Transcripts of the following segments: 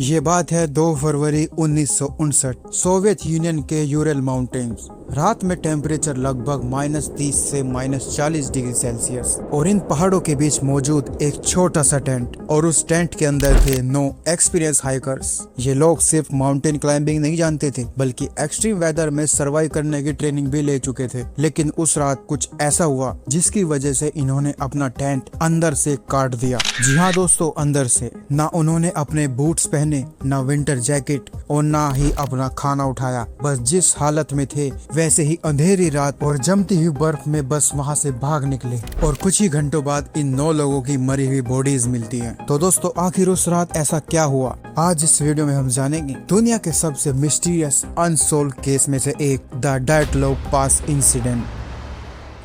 ये बात है 2 फरवरी 1959। सोवियत यूनियन के यूरल माउंटेन्स। रात में टेम्परेचर लगभग -30 से -40 डिग्री सेल्सियस और इन पहाड़ों के बीच मौजूद एक छोटा सा टेंट, और उस टेंट के अंदर थे 9 एक्सपीरियंस हाइकर्स। ये लोग सिर्फ माउंटेन क्लाइंबिंग नहीं जानते थे, बल्कि एक्सट्रीम वेदर में सर्वाइव करने की ट्रेनिंग भी ले चुके थे। लेकिन उस रात कुछ ऐसा हुआ जिसकी वजह से इन्होंने अपना टेंट अंदर से काट दिया। जी हाँ दोस्तों, अंदर से। ना उन्होंने अपने बूट्स पहने, ना विंटर जैकेट, और ना ही अपना खाना उठाया। बस जिस हालत में थे वैसे ही अंधेरी रात और जमती हुई बर्फ में बस वहाँ से भाग निकले। और कुछ ही घंटों बाद इन 9 लोगों की मरी हुई बॉडीज मिलती हैं। तो दोस्तों, आखिर उस रात ऐसा क्या हुआ, आज इस वीडियो में हम जानेंगे। दुनिया के सबसे मिस्टीरियस अनसोल्व केस में से एक, द डैटलोव पास इंसिडेंट।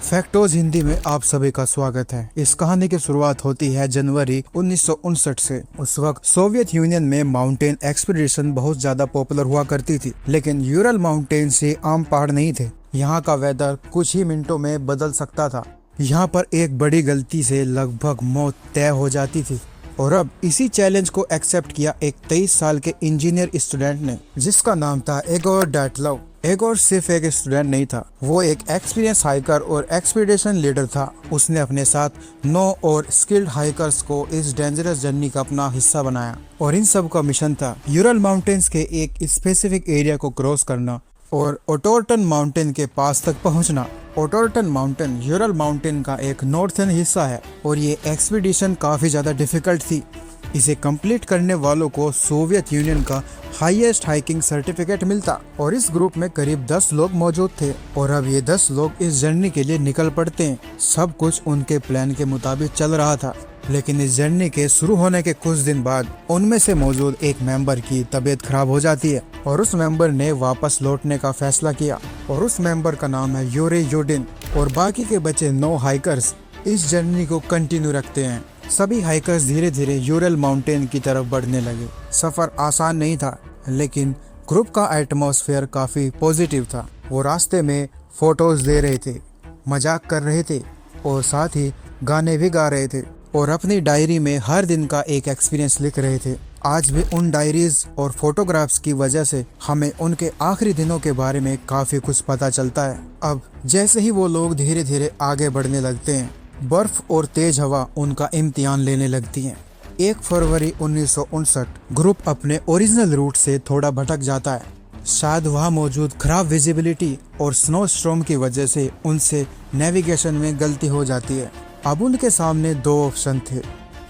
फैक्टोज हिंदी में आप सभी का स्वागत है। इस कहानी की शुरुआत होती है जनवरी 1959 से। उस वक्त सोवियत यूनियन में माउंटेन एक्सपीडिशन बहुत ज्यादा पॉपुलर हुआ करती थी, लेकिन यूरल माउंटेन से आम पहाड़ नहीं थे। यहाँ का वेदर कुछ ही मिनटों में बदल सकता था। यहाँ पर एक बड़ी गलती से लगभग मौत तय हो जाती थी। और अब इसी चैलेंज को एक्सेप्ट किया एक 23 साल के इंजीनियर स्टूडेंट ने, जिसका नाम था इगोर डैटलोव। इगोर सिर्फ एक स्टूडेंट नहीं था, वो एक एक्सपीरियंस हाइकर और एक्सपीडिशन लीडर था। उसने अपने साथ 9 और स्किल्ड हाइकर्स को इस डेंजरस जर्नी का अपना हिस्सा बनाया। और इन सब का मिशन था यूरल माउंटेन्स के एक स्पेसिफिक एरिया को क्रॉस करना और ओटोर्टन माउंटेन के पास तक पहुंचना। ओटोर्टन माउंटेन यूरल माउंटेन का एक नॉर्थर्न हिस्सा है, और ये एक्सपीडिशन काफी ज्यादा डिफिकल्ट थी। इसे कंप्लीट करने वालों को सोवियत यूनियन का हाईएस्ट हाइकिंग सर्टिफिकेट मिलता। और इस ग्रुप में करीब 10 लोग मौजूद थे, और अब ये 10 लोग इस जर्नी के लिए निकल पड़ते हैं। सब कुछ उनके प्लान के मुताबिक चल रहा था, लेकिन इस जर्नी के शुरू होने के कुछ दिन बाद उनमें से मौजूद एक मेंबर की तबीयत खराब हो जाती है, और उस मेंबर ने वापस लौटने का फैसला किया। और उस मेंबर का नाम है यूरी यूडिन। और बाकी के बचे 9 हाइकर्स इस जर्नी को कंटिन्यू रखते हैं। सभी हाइकर्स धीरे धीरे यूरल माउंटेन की तरफ बढ़ने लगे। सफर आसान नहीं था, लेकिन ग्रुप का एटमॉस्फेयर काफी पॉजिटिव था। वो रास्ते में फोटोज दे रहे थे, मजाक कर रहे थे, और साथ ही गाने भी गा रहे थे, और अपनी डायरी में हर दिन का एक एक्सपीरियंस लिख रहे थे। आज भी उन डायरीज और फोटोग्राफ्स की वजह से हमें उनके आखिरी दिनों के बारे में काफी कुछ पता चलता है। अब जैसे ही वो लोग धीरे धीरे आगे बढ़ने लगते हैं, बर्फ और तेज हवा उनका इम्तिहान लेने लगती है। 1 फरवरी 1959 ग्रुप अपने ओरिजिनल रूट से थोड़ा भटक जाता है। शायद वहाँ मौजूद खराब विजिबिलिटी और स्नो स्टॉर्म की वजह से उनसे नेविगेशन में गलती हो जाती है। अब उनके सामने 2 ऑप्शन थे,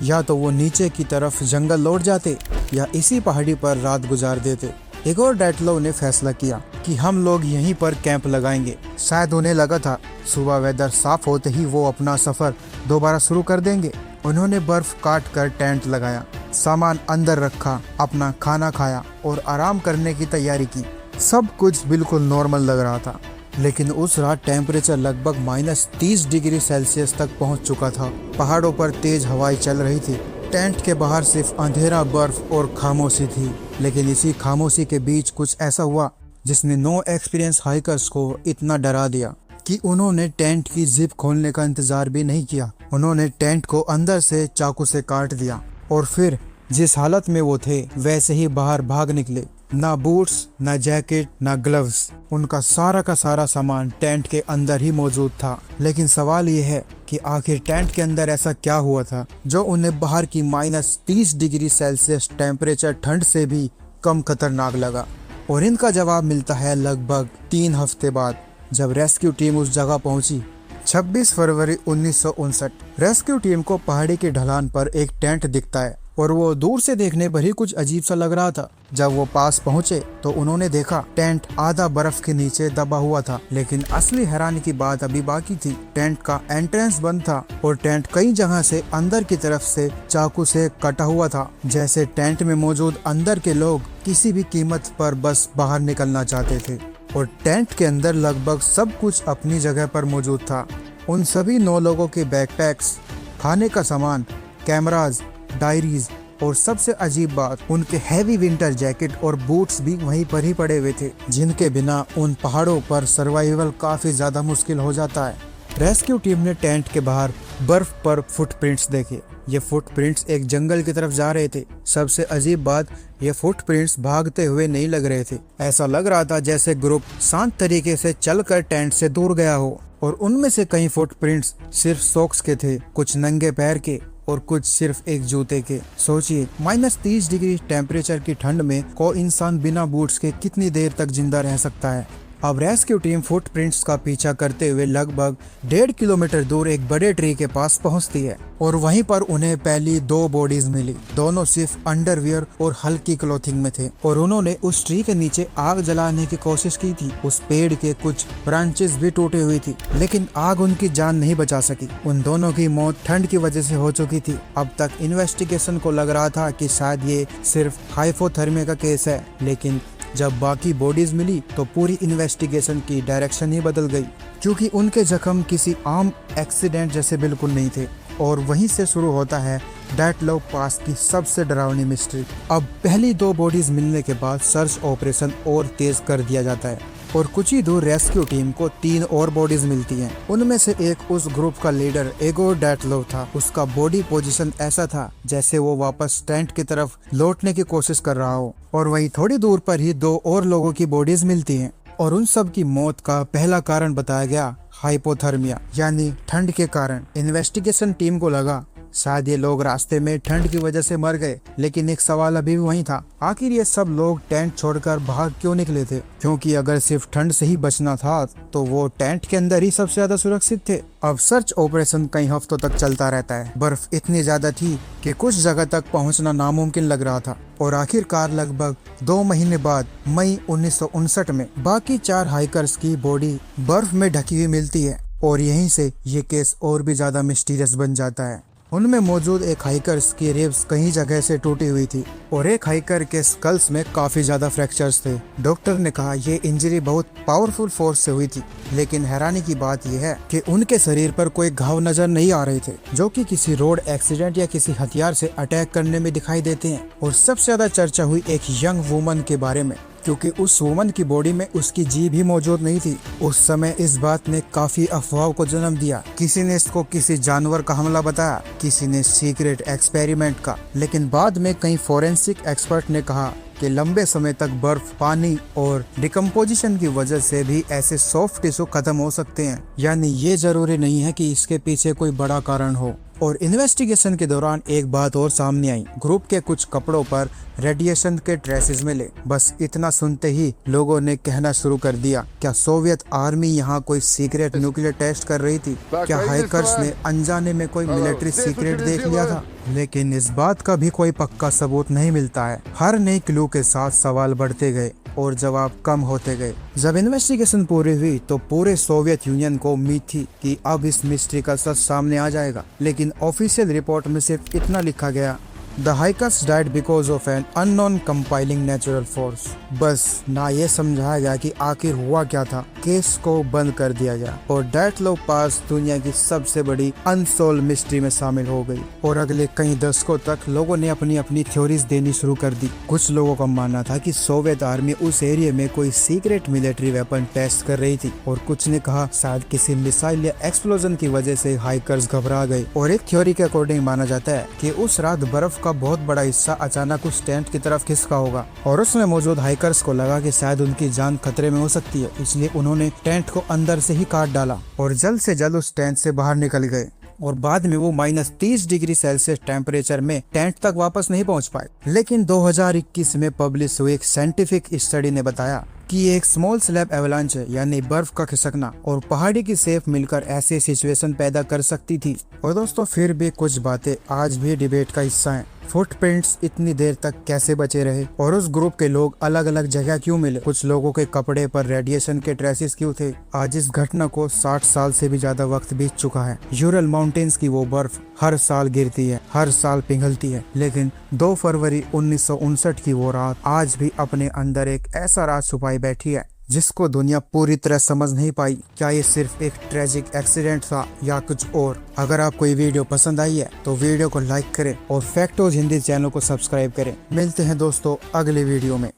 या तो वो नीचे की तरफ जंगल लौट जाते या इसी पहाड़ी पर रात गुजार देते। इगोर डैटलोव ने फैसला किया कि हम लोग यहीं पर कैंप लगाएंगे। शायद उन्हें लगा था सुबह वेदर साफ होते ही वो अपना सफर दोबारा शुरू कर देंगे। उन्होंने बर्फ काट कर टेंट लगाया, सामान अंदर रखा, अपना खाना खाया और आराम करने की तैयारी की। सब कुछ बिल्कुल नॉर्मल लग रहा था, लेकिन उस रात टेम्परेचर लगभग -30 डिग्री सेल्सियस तक पहुंच चुका था। पहाड़ों पर तेज हवाएं चल रही थी। टेंट के बाहर सिर्फ अंधेरा, बर्फ और खामोशी थी। लेकिन इसी खामोशी के बीच कुछ ऐसा हुआ जिसने 9 एक्सपीरियंस हाइकर्स को इतना डरा दिया कि उन्होंने टेंट की जिप खोलने का इंतजार भी नहीं किया। उन्होंने टेंट को अंदर से चाकू से काट दिया, और फिर जिस हालत में वो थे वैसे ही बाहर भाग निकले। ना बूट्स, ना जैकेट, ना ग्लव्स, उनका सारा का सारा सामान टेंट के अंदर ही मौजूद था। लेकिन सवाल ये है कि आखिर टेंट के अंदर ऐसा क्या हुआ था जो उन्हें बाहर की -30 डिग्री सेल्सियस टेम्परेचर ठंड से भी कम खतरनाक लगा। और इनका जवाब मिलता है लगभग 3 हफ्ते बाद, जब रेस्क्यू टीम उस जगह पहुंची। 26 फरवरी 1959 रेस्क्यू टीम को पहाड़ी की ढलान पर एक टेंट दिखता है, और वो दूर से देखने पर ही कुछ अजीब सा लग रहा था। जब वो पास पहुंचे तो उन्होंने देखा टेंट आधा बर्फ के नीचे दबा हुआ था। लेकिन असली हैरानी की बात अभी बाकी थी। टेंट का एंट्रेंस बंद था, और टेंट कई जगह से अंदर की तरफ से चाकू से कटा हुआ था, जैसे टेंट में मौजूद अंदर के लोग किसी भी कीमत पर बस बाहर निकलना चाहते थे। और टेंट के अंदर लगभग सब कुछ अपनी जगह पर मौजूद था। उन सभी 9 लोगों के बैकपैक्स, खाने का सामान, कैमराज, डायरीज, और सबसे अजीब बात, उनके हैवी विंटर जैकेट और बूट्स भी वहीं पर ही पड़े हुए थे, जिनके बिना उन पहाड़ों पर सर्वाइवल काफी ज्यादा मुश्किल हो जाता है। रेस्क्यू टीम ने टेंट के बाहर बर्फ पर फुटप्रिंट्स देखे। ये फुटप्रिंट्स एक जंगल की तरफ जा रहे थे। सबसे अजीब बात, ये फुटप्रिंट्स भागते हुए नहीं लग रहे थे। ऐसा लग रहा था जैसे ग्रुप शांत तरीके से चलकर टेंट से दूर गया हो। और उनमें से कई फुटप्रिंट्स सिर्फ सॉक्स के थे, कुछ नंगे पैर के और कुछ सिर्फ एक जूते के। सोचिए, -30 डिग्री टेम्परेचर की ठंड में कोई इंसान बिना बूट्स के कितनी देर तक जिंदा रह सकता है। अब रेस्क्यू टीम फुटप्रिंट्स का पीछा करते हुए लगभग 1.5 किलोमीटर दूर एक बड़े ट्री के पास पहुंचती है और वहीं पर उन्हें पहली 2 बॉडीज मिली। दोनों सिर्फ अंडरवियर और हल्की क्लोथिंग में थे और उन्होंने उस ट्री के नीचे आग जलाने की कोशिश की थी। उस पेड़ के कुछ ब्रांचेस भी टूटी हुई थी, लेकिन आग उनकी जान नहीं बचा सकी। उन दोनों की मौत ठंड की वजह से हो चुकी थी। अब तक इन्वेस्टिगेशन को लग रहा था कि शायद ये सिर्फ हाइपोथर्मिया का केस है, लेकिन जब बाकी बॉडीज मिली तो पूरी इन्वेस्टिगेशन की डायरेक्शन ही बदल गई, क्योंकि उनके जख्म किसी आम एक्सीडेंट जैसे बिल्कुल नहीं थे। और वहीं से शुरू होता है डेथलॉक पास की सबसे डरावनी मिस्ट्री। अब पहली 2 बॉडीज मिलने के बाद सर्च ऑपरेशन और तेज कर दिया जाता है और कुछ ही दूर रेस्क्यू टीम को 3 और बॉडीज मिलती हैं। उनमें से एक उस ग्रुप का लीडर इगोर डेथलॉक था। उसका बॉडी पोजीशन ऐसा था जैसे वो वापस टेंट की तरफ लौटने की कोशिश कर रहा हो। और वहीं थोड़ी दूर पर ही 2 और लोगों की बॉडीज मिलती हैं और उन सब की मौत का पहला कारण बताया गया हाइपोथर्मिया, यानी ठंड के कारण। इन्वेस्टिगेशन टीम को लगा शायद ये लोग रास्ते में ठंड की वजह से मर गए, लेकिन एक सवाल अभी भी वही था, आखिर ये सब लोग टेंट छोड़कर भाग क्यों निकले थे? क्योंकि अगर सिर्फ ठंड से ही बचना था तो वो टेंट के अंदर ही सबसे ज्यादा सुरक्षित थे। अब सर्च ऑपरेशन कई हफ्तों तक चलता रहता है। बर्फ इतनी ज्यादा थी कि कुछ जगह तक पहुंचना नामुमकिन लग रहा था और आखिरकार लगभग 2 महीने बाद मई 1959 में बाकी 4 हाइकर्स की बॉडी बर्फ में ढकी हुई मिलती है और यहीं से ये केस और भी ज्यादा मिस्टीरियस बन जाता है। उनमें मौजूद एक हाइकर्स की रिब्स कई जगह से टूटी हुई थी और एक हाइकर के स्कल्स में काफी ज्यादा फ्रैक्चर्स थे। डॉक्टर ने कहा ये इंजरी बहुत पावरफुल फोर्स से हुई थी, लेकिन हैरानी की बात यह है कि उनके शरीर पर कोई घाव नजर नहीं आ रहे थे, जो कि किसी रोड एक्सीडेंट या किसी हथियार से अटैक करने में दिखाई देते हैं। और सबसे ज्यादा चर्चा हुई एक यंग वुमन के बारे में, क्योंकि उस वुमन की बॉडी में उसकी जीभ भी मौजूद नहीं थी। उस समय इस बात ने काफी अफवाह को जन्म दिया। किसी ने इसको किसी जानवर का हमला बताया, किसी ने सीक्रेट एक्सपेरिमेंट का, लेकिन बाद में कई फोरेंसिक एक्सपर्ट ने कहा कि लंबे समय तक बर्फ, पानी और डिकम्पोजिशन की वजह से भी ऐसे सॉफ्ट टिश्यू खत्म हो सकते हैं। यानी ये जरूरी नहीं है कि इसके पीछे कोई बड़ा कारण हो। और इन्वेस्टिगेशन के दौरान एक बात और सामने आई, ग्रुप के कुछ कपड़ों पर रेडिएशन के ट्रेसेस मिले। बस इतना सुनते ही लोगों ने कहना शुरू कर दिया, क्या सोवियत आर्मी यहाँ कोई सीक्रेट न्यूक्लियर टेस्ट कर रही थी? क्या हाइकर्स ने अनजाने में कोई मिलिट्री सीक्रेट देख लिया था? लेकिन इस बात का भी कोई पक्का सबूत नहीं मिलता है। हर नई क्लू के साथ सवाल बढ़ते गए और जवाब कम होते गए। जब इन्वेस्टिगेशन पूरी हुई तो पूरे सोवियत यूनियन को उम्मीद थी कि अब इस मिस्ट्री का सच सामने आ जाएगा, लेकिन ऑफिशियल रिपोर्ट में सिर्फ इतना लिखा गया, the hikers died because of an unknown compiling natural force. बस ना ये समझाया गया कि आखिर हुआ क्या था। केस को बंद कर दिया गया और डेथलॉक पास दुनिया की सबसे बड़ी अनसोल्व मिस्ट्री में शामिल हो गई। और अगले कई दशकों तक लोगों ने अपनी अपनी थ्योरीज देनी शुरू कर दी। कुछ लोगों का मानना था कि सोवियत आर्मी उस एरिया में कोई सीक्रेट मिलिट्री वेपन टेस्ट कर रही थी और कुछ ने कहा शायद किसी मिसाइल या एक्सप्लोजन की वजह से हाइकर्स घबरा गए। और एक थ्योरी के अकॉर्डिंग माना जाता है कि उस रात बर्फ का बहुत बड़ा हिस्सा अचानक उस टेंट की तरफ खिसका होगा और उसमें मौजूद हाइकर्स को लगा कि शायद उनकी जान खतरे में हो सकती है, इसलिए उन्होंने टेंट को अंदर से ही काट डाला और जल्द से जल्द उस टेंट से बाहर निकल गए। और बाद में वो -30 डिग्री सेल्सियस टेम्परेचर में टेंट तक वापस नहीं पहुंच पाए। लेकिन 2021 में पब्लिश हुई एक साइंटिफिक स्टडी ने बताया कि एक स्मॉल स्लैब एवलांच है, यानी बर्फ का खिसकना और पहाड़ी की सेफ मिलकर ऐसे सिचुएशन पैदा कर सकती थी। और दोस्तों फिर भी कुछ बातें आज भी डिबेट का हिस्सा हैं। फुटप्रिंट्स इतनी देर तक कैसे बचे रहे और उस ग्रुप के लोग अलग अलग जगह क्यों मिले? कुछ लोगों के कपड़े पर रेडिएशन के ट्रेसेस क्यों थे? आज इस घटना को 60 साल से भी ज्यादा वक्त बीत चुका है। यूरल माउंटेन्स की वो बर्फ हर साल गिरती है, हर साल पिघलती है, लेकिन 2 फरवरी 1959 की वो रात आज भी अपने अंदर एक ऐसा राज छुपाई बैठी है जिसको दुनिया पूरी तरह समझ नहीं पाई। क्या ये सिर्फ एक ट्रेजिक एक्सीडेंट था या कुछ और? अगर आपको ये वीडियो पसंद आई है तो वीडियो को लाइक करें और फैक्टोज हिंदी चैनल को सब्सक्राइब करें। मिलते हैं दोस्तों अगले वीडियो में।